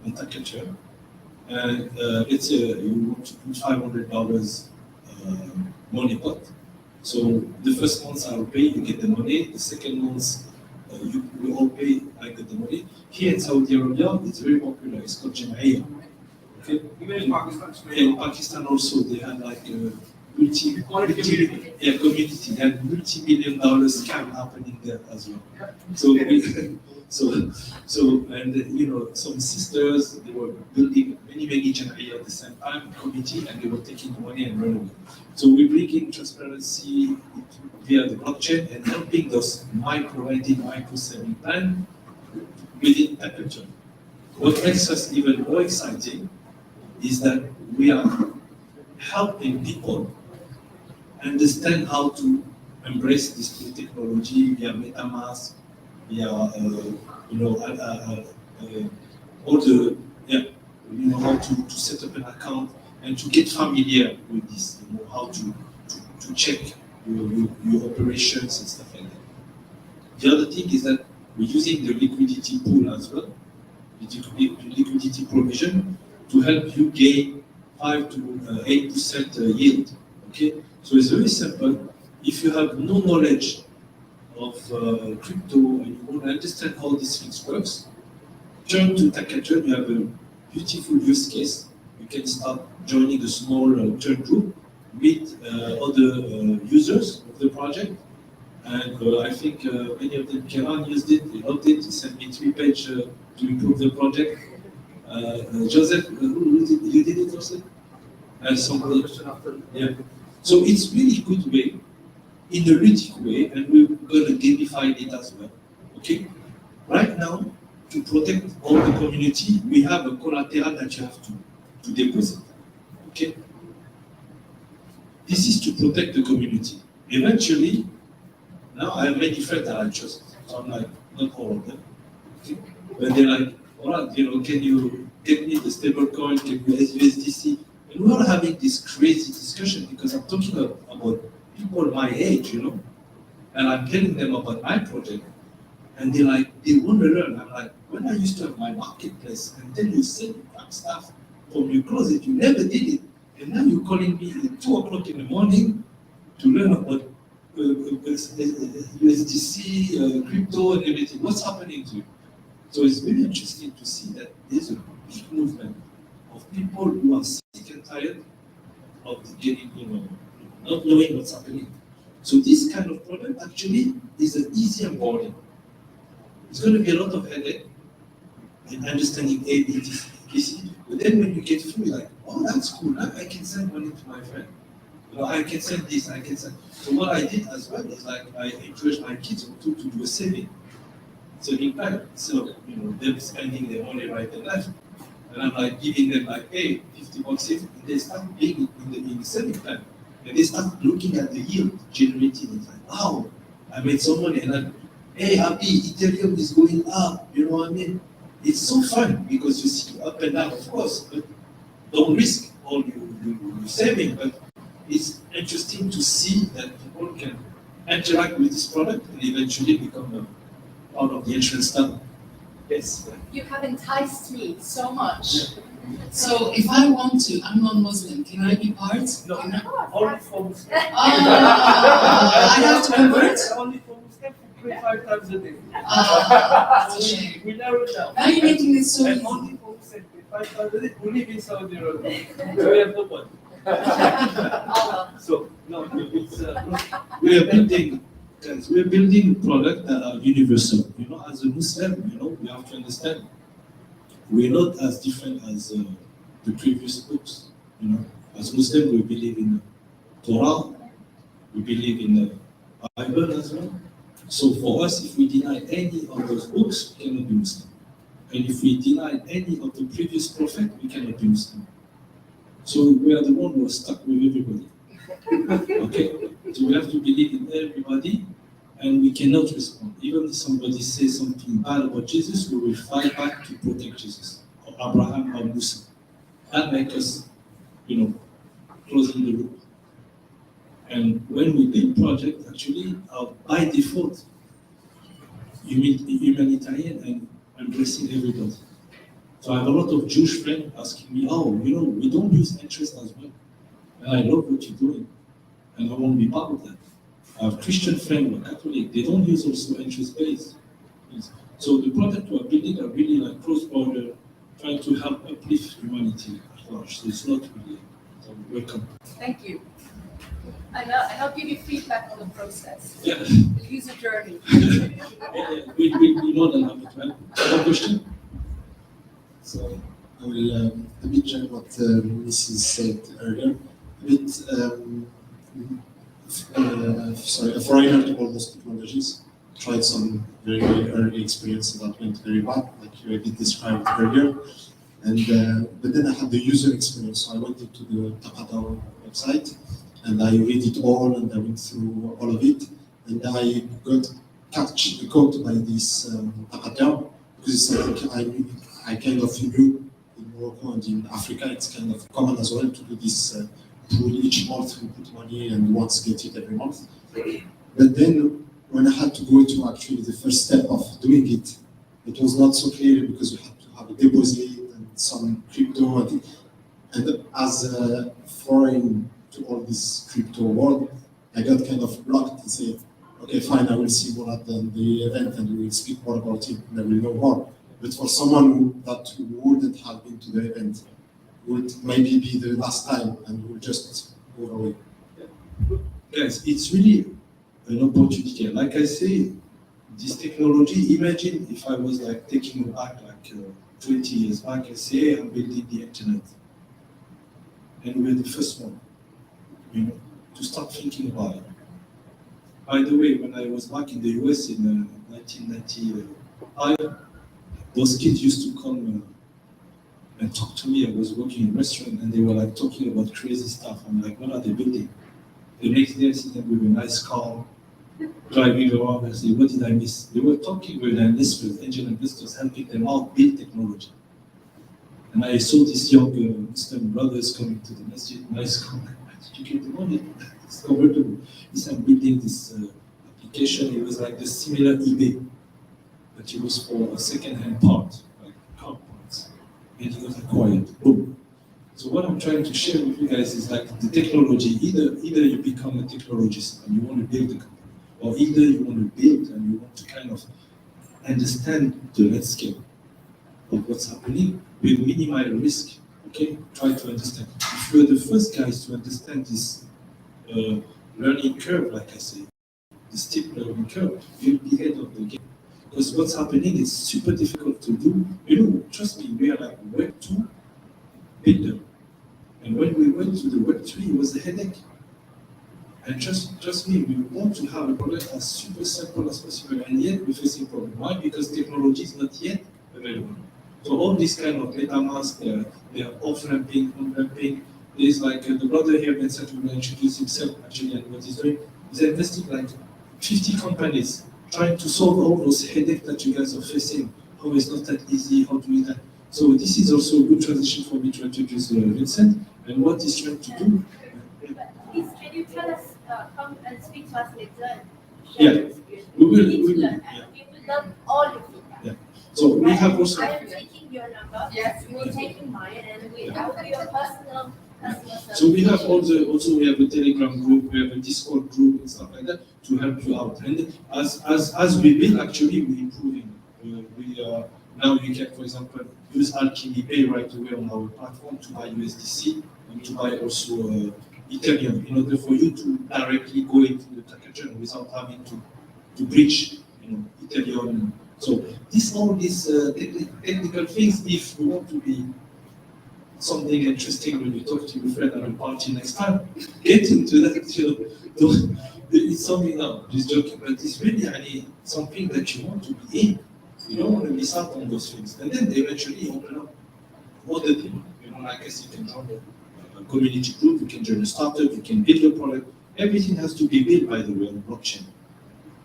on Takatur, and you want to put $500 money pot. So the first months I'll pay, you get the money. The second months we all pay, I get the money. Here in Saudi Arabia, it's very popular. It's called Jam'iyya. Okay. Even in Pakistan, In Pakistan also, they have like a community. They have multi-million-dollar scam happening there as well. So some sisters, they were building many Jam'iyya at the same time, committee, and they were taking the money and running away. So we're bringing transparency via the blockchain and helping those micro-lending, micro-saving plan within Takatur. What makes us even more exciting is that we are helping people understand how to embrace this new technology via MetaMask, via how to set up an account and to get familiar with this, how to check your operations and stuff like that. The other thing is that we're using the liquidity pool as well, the liquidity provision, to help you gain 5 to 8% yield. Okay, so it's very simple. If you have no knowledge of crypto and you want to understand how these things works, turn to Takatur. You have a beautiful use case. You can start joining a small turn group, meet other users of the project, and I think many of them, Kiran used it, they loved it. He sent me 3-page to improve the project. Joseph, you did it also? Somebody. Yeah. So it's really good way, in a ludic way, and we're going to gamify it as well. Okay. Right now, to protect all the community, we have a collateral that you have to deposit. Okay. This is to protect the community. Eventually, now I have many friends that I trust. So I'm like, not all of them. Okay. But they're like, all right, can you get me the stable coin, can you USDC? And we're all having this crazy discussion because I'm talking about people my age, and I'm telling them about my project. And they're like, they want to learn. I'm like, when I used to have my marketplace and then you sell stuff, from your closet. You never did it. And now you're calling me at 2 o'clock in the morning to learn about USDC, crypto, and everything. What's happening to you? So it's very interesting to see that there's a big movement of people who are sick and tired of getting, not knowing what's happening. So this kind of product actually is an easier onboarding. It's going to be a lot of headache in understanding A, B, T, C. But then when you get through, you're like, oh, that's cool. Now I can send money to my friend. I can send this, I can send. So what I did as well is like I encourage my kids to do a saving. So in fact, them spending their money right and left. And I'm like giving them like, hey, $50 here, and they start paying in the saving plan. And they start looking at the yield generated. It's like, wow, I made some money. And then, hey, happy, Ethereum is going up. You know what I mean? It's so fun because you see up and down, of course, but don't risk all your saving. But it's interesting to see that people can interact with this product and eventually become part of the insurance tunnel. Yes. You have enticed me so much. So if I want to, I'm non-Muslim, can I be part? No, Can I? only for Muslims. I have to convert? Only for Muslims, we pray 5 times a day. That's a shame. We narrow it down. Now you're making this so And easy. only for Muslims, we 5 times a day. We live in Saudi Arabia. We have no one. So, no, it's, we are building, guys, we are building products that are universal. As a Muslim, we have to understand, we're not as different as the previous books. As Muslims, we believe in Torah, we believe in the Bible as well. So for us, if we deny any of those books, we cannot be Muslim. And if we deny any of the previous prophet, we cannot be Muslim. So we are the one who are stuck with everybody. Okay? So we have to believe in everybody, and we cannot respond. Even if somebody says something bad about Jesus, we will fight back to protect Jesus, or Abraham or Musa. That makes us, closing the loop. And when we build projects, actually, by default, humanitarian and embracing everybody. So I have a lot of Jewish friends asking me, we don't use interest as well. And I love what you're doing. And I want to be part of that. I have Christian friends who are Catholic, they don't use also interest-based. So the product we are building are really like cross-border, trying to help uplift humanity at large. So it's not really, so welcome. Thank you. And I'll give you feedback on the process, Yeah. the user journey. We'll be more than happy to help. Another question? So I will a bit join what Mrs. said earlier. A bit, a foreigner to all those technologies. Tried some very, very early experiences that went very bad, like you did describe earlier. And but then I had the user experience. So I went into the Takata website and I read it all and I went through all of it. And I got caught by this Takata because it's something I kind of knew in Morocco and in Africa. It's kind of common as well to do this pool each month. We put money and once get it every month. But then when I had to go to actually the first step of doing it, it was not so clear because you had to have a deposit and some crypto. And as a foreign to all this crypto world, I got kind of blocked and said, okay, fine, I will see more at the event and we will speak more about it and I will know more. But for someone that wouldn't have been to the event, would maybe be the last time and will just go away. Guys, it's really an opportunity. Like I say, this technology, imagine if I was like taking you back like 20 years back and say, hey, I'm building the internet. And we're the first one, to start thinking about it. By the way, when I was back in the US in 1995, those kids used to come and talk to me. I was working in a restaurant and they were like talking about crazy stuff. I'm like, what are they building? The next day I see them with a nice car, driving around and say, what did I miss? They were talking with investors, angel investors, helping them out build technology. And I saw these young Muslim brothers coming to the masjid, nice car. Where did you get the money? It's convertible. He said, I'm building this application. It was like the similar eBay, but it was for a second-hand part, like car parts. And he was acquired. Boom. So what I'm trying to share with you guys is like the technology, either you become a technologist and you want to build a company, or either you want to build and you want to kind of understand the landscape of what's happening with minimal risk. Okay, try to understand. If you're the first guys to understand this learning curve, like I say, the steep learning curve, you'll be ahead of the game. Because what's happening is super difficult to do. You know, trust me, we are like Web 2 builder. And when we went to the Web 3, it was a headache. And trust me, we want to have a product as super simple as possible, and yet we're facing problem. Why? Because technology is not yet available. So all these kind of MetaMask, they are off-ramping, on-ramping. There's like the brother here, Vincent, who will introduce himself actually and what he's doing. He's investing like 50 companies trying to solve all those headaches that you guys are facing. How it's not that easy, how to do that. So this is also a good transition for me to introduce Vincent and what he's trying to do. Please, can you tell us, come and speak to us later? Yeah, we will. We We learn, yeah. we will learn all your feedback. Yeah. So we have also. I am taking your number. Yes. You will take mine, and I will be your personal customer service. So we have also we have a Telegram group, we have a Discord group and stuff like that to help you out. And as we build, actually we're improving. Now you can, for example, use Alchemy Pay right away on our platform to buy USDC and to buy also Ethereum in order for you to directly go into the package without having to breach, Ethereum. So all these technical things, if you want to be something interesting when you talk to your friend at a party next time, get into that. It's something now, just joking, but it's really something that you want to be in. You don't want to miss out on those things. And then they eventually open up other things. Like I said, you can join a community group, you can join a startup, you can build a product. Everything has to be built, by the way, on blockchain.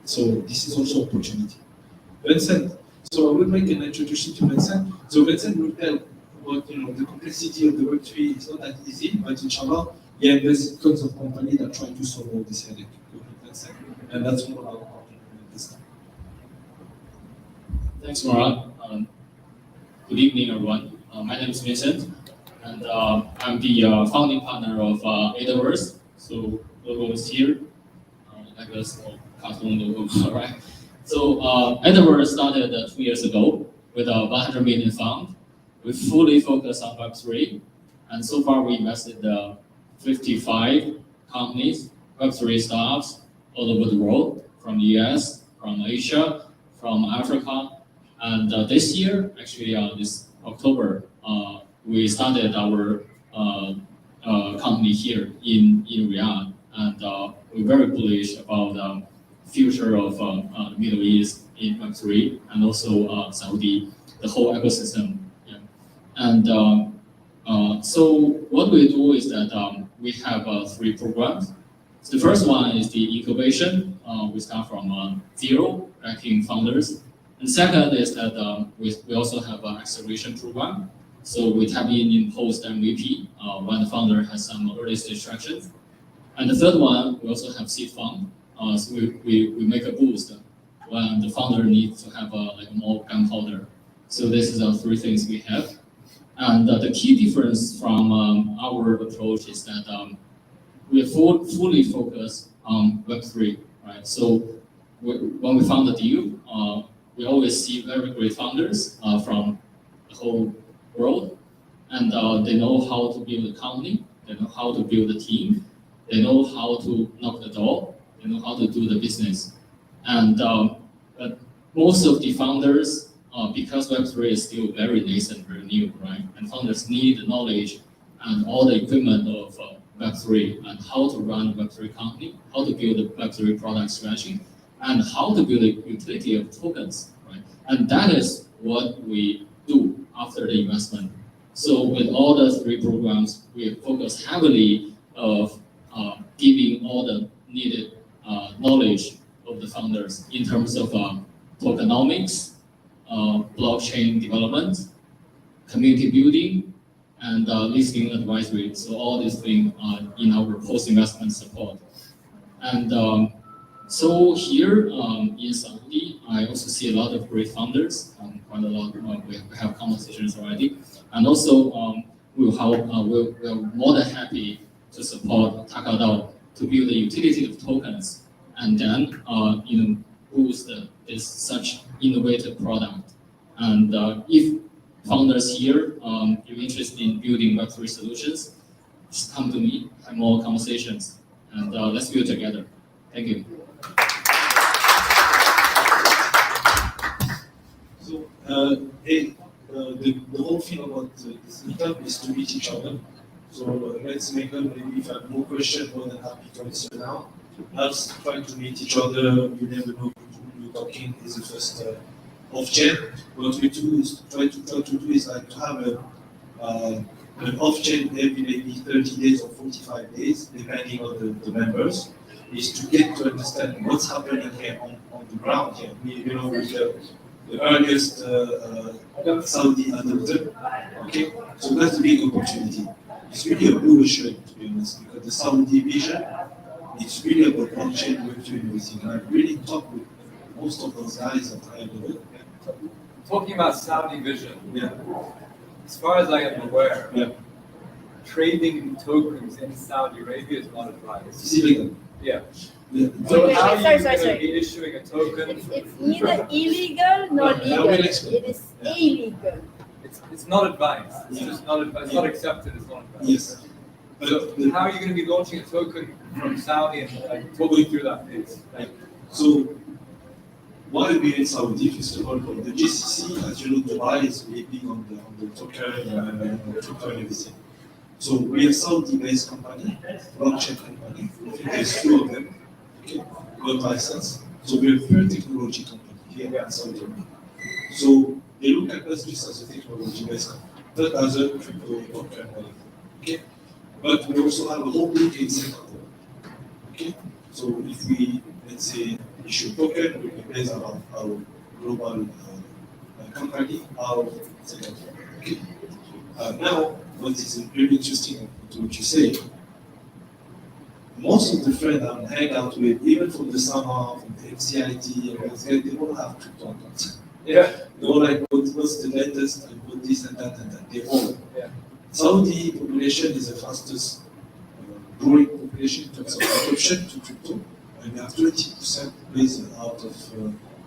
So this is also opportunity. Vincent, so I will make an introduction to Vincent. So Vincent will tell about the complexity of the Web3. It's not that easy, but inshallah, there's tons of companies that try to solve all this headache. Vincent. And that's more about this time. Thanks, Morrad. Good evening, everyone. My name is Vincent, and I'm the founding partner of Adaverse. So logo is here, like a small cartoon logo, right? So Adaverse started 2 years ago with a 100 million fund. We fully focus on Web3, and so far we invested 55 companies, Web3 startups all over the world, from the US, from Asia, from Africa. And this year, actually this October, we started our company here in Riyadh, and we're very bullish about the future of the Middle East in Web3 and also Saudi, the whole ecosystem. Yeah. And so what we do is that we have 3 programs. So the first one is the incubation. We start from zero, backing founders. And second is that we also have an acceleration program. So we tap in post MVP when the founder has some early stage traction. And the third one, we also have seed fund. So we make a boost when the founder needs to have more gunpowder. So this is the 3 things we have. And the key difference from our approach is that we are fully focused on Web3, right? So when we found the deal, we always see very great founders from the whole world, and they know how to build a company, they know how to build a team, they know how to knock the door, they know how to do the business. And but most of the founders, because Web3 is still very nascent, very new, right? And founders need the knowledge and all the equipment of Web3 and how to run a Web3 company, how to build a Web3 product strategy, and how to build a utility of tokens, right? And that is what we do after the investment. So with all the 3 programs, we focus heavily of giving all the needed knowledge of the founders in terms of tokenomics, blockchain development, community building, and listing advisory. So all these things are in our post-investment support. And so here in Saudi, I also see a lot of great founders, quite a lot. We have conversations already. And also, we're more than happy to support Takadao to build a utility of tokens and then boost this such innovative product. And if founders here, you're interested in building Web3 solutions, just come to me, have more conversations, and let's build together. Thank you. So, the whole thing about this meetup is to meet each other. So let's make them, maybe if you have more questions, more than happy to answer now. Us trying to meet each other, you never know who you're talking, is the first off-chain. What we do is try to do is like to have an off-chain every maybe 30 days or 45 days, depending on the members, is to get to understand what's happening here on the ground here. With the earliest Saudi adopter, okay? So that's a big opportunity. It's really a blue ocean, to be honest, because the Saudi vision, it's really about blockchain, Web2 and everything. And I really talked with most of those guys at high level. Talking about Saudi vision, Yeah. as far as I am aware, Yeah. trading tokens in Saudi Arabia is not advised. It's illegal. Yeah. Yeah. So Wait, how are sorry, you sorry, going to sorry. be issuing a token? It's neither illegal nor I legal. will explain. It is illegal. It's not advised. It's Yeah. just not advised. It's not accepted. It's not advised. Yes. So how are you going to be launching a token from Saudi and talk me through that, please? So, why we in Saudi, first of all, the GCC, as you know, Dubai is really big on the token and crypto and everything. So we are Saudi-based company, blockchain company. I think there's two of them. Okay, got license. So we're a third technology company here in Saudi Arabia. So they look at us just as a technology-based company, not as a crypto token. Okay, but we also have a whole link in Singapore. Okay, so if we, let's say, issue token, we can base our global company out of Singapore. Okay. Now, what is really interesting to what you say, most of the friends I hang out with, even from the summer, from the MCIT, they all have crypto accounts. Yeah. They all like, what's the latest, and what this and that and that. They all. Yeah. Saudi population is the fastest growing population in terms of adoption to crypto. And we have 20% based out of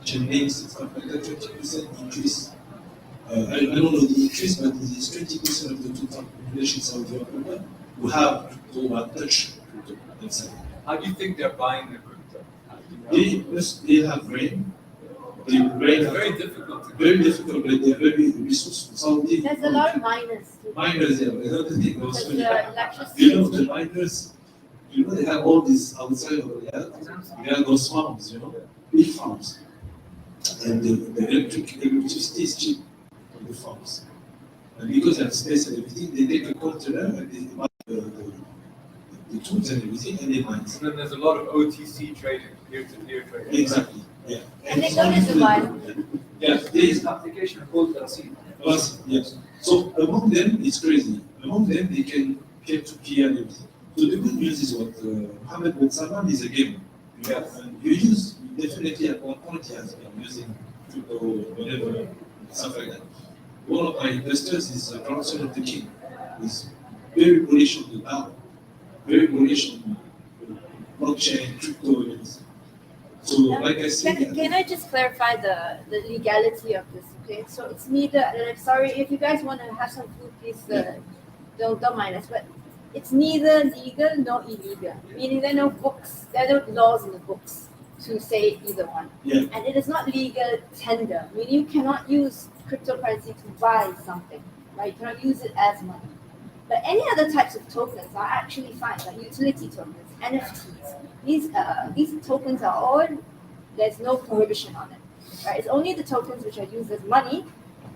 chain links and stuff like that, 20% increase. I don't know the increase, but it is 20% of the total population in Saudi Arabia who have crypto or touch crypto themselves. How do you think they're buying the crypto? They have brain. It's very difficult. Very difficult, but they're very resourceful. Saudi. There's a lot of miners. Miners, yeah. Another thing was There's electricity. you know the miners. You know they have all these outside of Riyadh. They have those farms, big farms, and the electricity is cheap on the farms. And because they have space and everything, they take a container and they buy the tools and everything, and they mine. And then there's a lot of OTC trading, peer-to-peer trading. Exactly. Yeah. And they go to Dubai. Yeah, there is application called Rasid. Yes. So among them, it's crazy. Among them, they can peer-to-peer and everything. So the good news is what Mohammed bin Salman is a gamer. Yes. And you definitely at one point he has been using crypto, whatever, stuff like that. One of my investors is a grandson of the king. He's very bullish on the DAO, very bullish on blockchain, crypto, and everything. So, like I said, Can I just clarify the legality of this? Okay, so it's neither. And I'm sorry if you guys want to have some food, please don't mind us. But it's neither legal nor illegal. Meaning there are no books, there are no laws in the books to say either one. Yeah. And it is not legal tender. Meaning you cannot use cryptocurrency to buy something, right? You cannot use it as money. But any other types of tokens are actually fine, like utility tokens, NFTs. These tokens are all, there's no prohibition on it, right? It's only the tokens which are used as money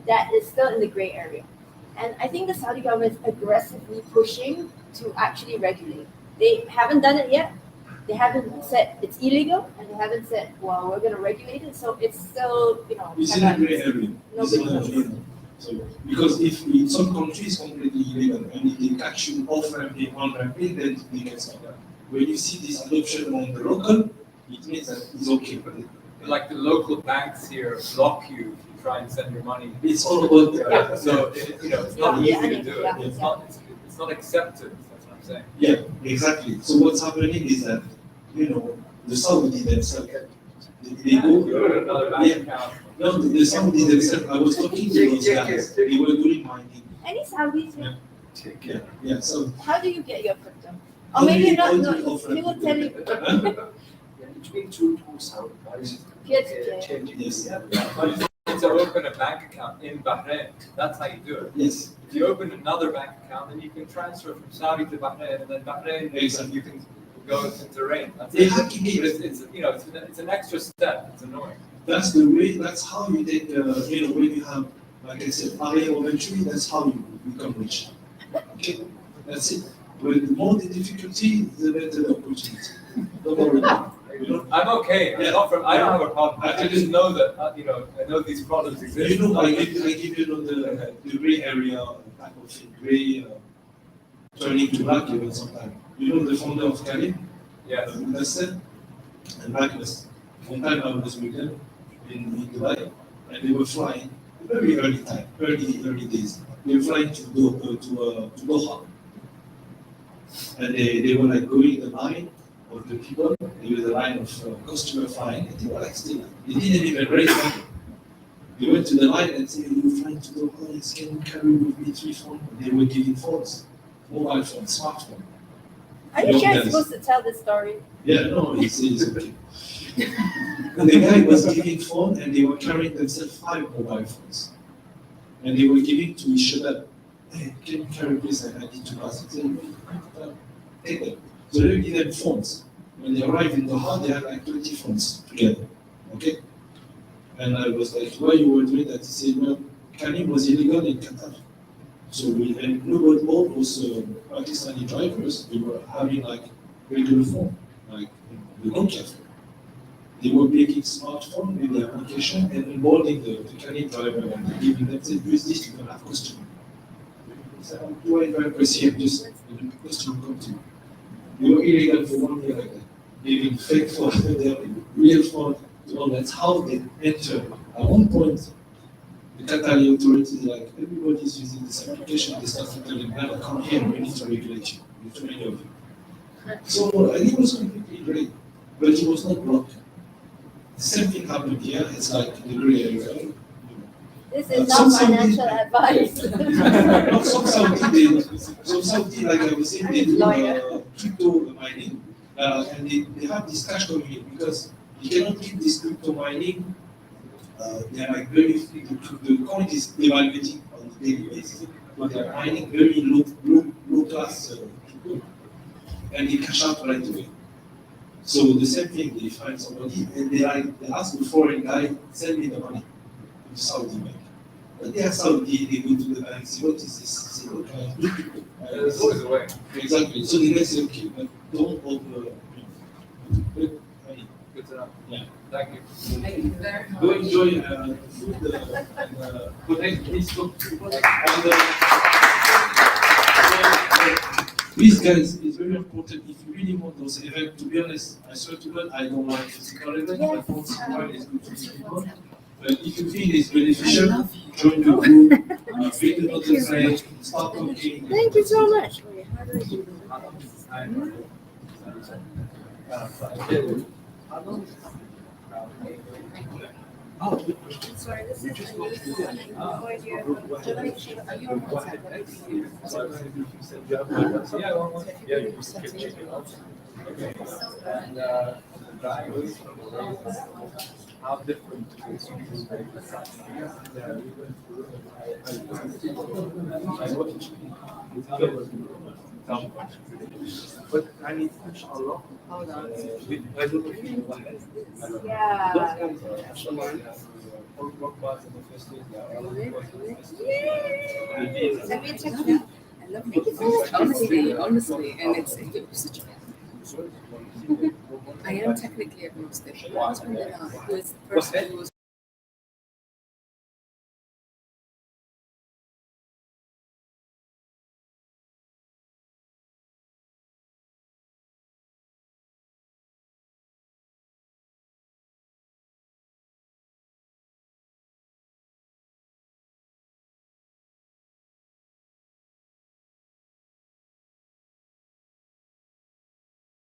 that is still in the gray area. And I think the Saudi government is aggressively pushing to actually regulate. They haven't done it yet. They haven't said it's illegal, and they haven't said, well, we're going to regulate it. So it's still, it's in a gray area. Nobody knows. So, because if in some countries completely illegal, and if they catch you off-ramping, on-ramping, then they can stop that. When you see this adoption among the local, it means that it's okay. But like the local banks here block you if you try and send your money. It's all about So it's not easy to do it. It's not accepted. That's what I'm saying. Yeah, exactly. So what's happening is that the Saudi themselves they go. You open another bank account. No, the Saudi themselves. I was talking to those guys. They were doing mining. Any Saudis here? Yeah. So How do you get your crypto? Or maybe not. He will tell you. Between two Saudi Peer-to-peer. yes. But if you need to open a bank account in Bahrain, that's how you do it. Yes. If you open another bank account, then you can transfer from Saudi to Bahrain, and then Bahrain, Exactly. you can go into Rain. That's They it. hacking But it. it's an extra step. It's annoying. That's the way. That's how you take. When you have, like I said, area of entry. That's how you become rich. Okay. That's it. But the more the difficulty, the better the opportunity. Don't worry. I'm okay. Yeah. I don't have a problem. I just know that I know these problems exist. I give the gray area type of thing, gray turning to black even sometimes. The founder of Karim, Yes. invested, and backlist. One time I was with them in Dubai, and they were flying very early days. They were flying to Doha, and they were like going the line of the people. There was a line of customer flying, and they were like still. They didn't even raise money. They went to the line and said, "You're flying to Doha. Can you carry with me 3 phones?" They were giving phones, mobile phones, smartphone. Are you sure supposed to tell this story? Yeah, no, it's okay. And the guy was giving phone, and they were carrying themselves 5 mobile phones, and they were giving to each other. Hey, can you carry this? And I need to pass it. Take them. So they give them phones. When they arrived in Doha, they had like 20 phones together. Okay. And I was like, why you were doing that? He said, well, Karim was illegal in Qatar. So nobody, all those Pakistani drivers, they were having like regular phone, like the Nokia phone. They were making smartphone with the application and onboarding the Karim driver and giving them, say, use this, you can have customer. So do I drive receive just the customer come to you? They were illegal for 1 year like that. Giving fake phone, their real phone, so that's how they enter. At one point, the Qatari authorities like, everybody's using this application, they started telling them, come here, we need to regulate you. We need to many of you. So he was completely great, but he was not blocked. The same thing happened here, it's like the gray area. This is not financial advice. No, some Saudi, like I was saying, they do crypto mining, and they have this cash coming in because you cannot keep this crypto mining. They are like the coin is devaluating on a daily basis, but they are mining very low class people, and they cash out right away. So the same thing, they find somebody and they ask the foreign guy, send me the money to Saudi bank. But they are Saudi, they go to the bank, say, what is this? Say, okay. There's always a way. Exactly. So the guy say, okay, but don't open. Good to know. Yeah. Thank you. Thank you very much. Go enjoy food and please talk. Please, guys, it's very important. If you really want those events, to be honest, I swear to God, I don't want physical events. I thought physical is good to see people. But if you feel it's beneficial, join the group, read another thread, start talking. Thank you so much. Sorry, this is a new donation. Are you on How different is But I need to touch a lot. I don't know if you know that. Yeah. Those guys are actually rock bars in the first year. Let me check it out. I love making things. Honestly, and it's such a I am technically agnostic. My husband and I, who is the person who was